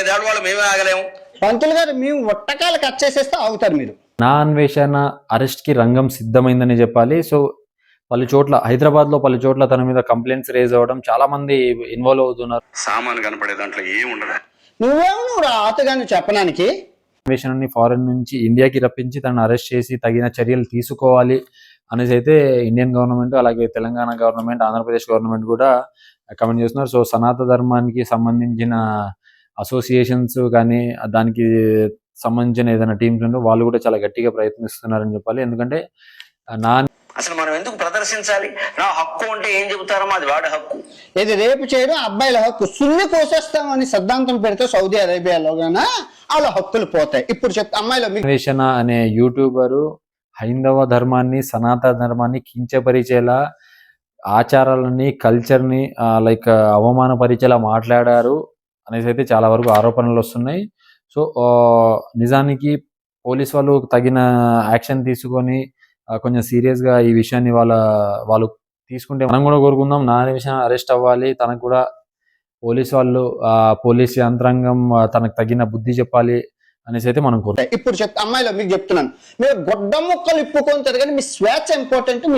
ఐదేళ్ళ వాళ్ళు మేమే ఆగలేము. పంతులు గారు మేము ఒట్టకాలు కట్ చేసేస్తే ఆగుతారు మీరు. నా అన్వేషణ అరెస్ట్ కి రంగం సిద్ధమైందని చెప్పాలి. సో పలు చోట్ల హైదరాబాద్ లో పలు చోట్ల తన మీద కంప్లైంట్స్ రేజ్ అవ్వడం, చాలా మంది ఇన్వాల్వ్ అవుతున్నారు. సామాను కనపడే దాంట్లో ఏం ఉండదు. నువ్వు రాతగాని చెప్పడానికి అన్వేషణని ఫారెన్ నుంచి ఇండియాకి రప్పించి తనను అరెస్ట్ చేసి తగిన చర్యలు తీసుకోవాలి అనేసి అయితే ఇండియన్ గవర్నమెంట్, అలాగే తెలంగాణ గవర్నమెంట్, ఆంధ్రప్రదేశ్ గవర్నమెంట్ కూడా కమెంట్ చేస్తున్నారు. సో సనాతన ధర్మానికి సంబంధించిన అసోసియేషన్స్ కానీ దానికి సంబంధించిన ఏదైనా టీమ్స్ ఉంటే వాళ్ళు కూడా చాలా గట్టిగా ప్రయత్నిస్తున్నారని చెప్పాలి. ఎందుకంటే నా అసలు మనం ఎందుకు ప్రదర్శించాలి? నా హక్కు అంటే ఏం చెబుతారో అది వాడి హక్కు. ఇది రేపు చేయడం అబ్బాయిల హక్కు. సున్ని కోసేస్తామని సిద్ధాంతం పెడితే సౌదీ అరేబియాలో గానా వాళ్ళ హక్కులు పోతాయి. ఇప్పుడు చెప్తే అమ్మాయిలో అన్వేషణ అనే యూట్యూబరు హైందవ ధర్మాన్ని, సనాతన ధర్మాన్ని కించపరిచేలా, ఆచారాలని, కల్చర్ని లైక్ అవమానపరిచేలా మాట్లాడారు అనేసి అయితే చాలా వరకు ఆరోపణలు వస్తున్నాయి. సో నిజానికి పోలీస్ వాళ్ళు తగిన యాక్షన్ తీసుకొని కొంచెం సీరియస్గా ఈ విషయాన్ని వాళ్ళు తీసుకుంటే మనం కూడా కోరుకుందాం. నా అన్వేషణ అరెస్ట్ అవ్వాలి, తనకు కూడా పోలీస్ వాళ్ళు పోలీస్ యంత్రాంగం తనకు తగిన బుద్ధి చెప్పాలి అనేసి అయితే మనం కోరుకుంటాం. ఇప్పుడు చెప్తే అమ్మాయిలో మీకు చెప్తున్నాను, మీరు గొడ్డ ముక్కలు ఇప్పుకొని తిరగని మీ స్వేచ్ఛ ఇంపార్టెంట్. మీ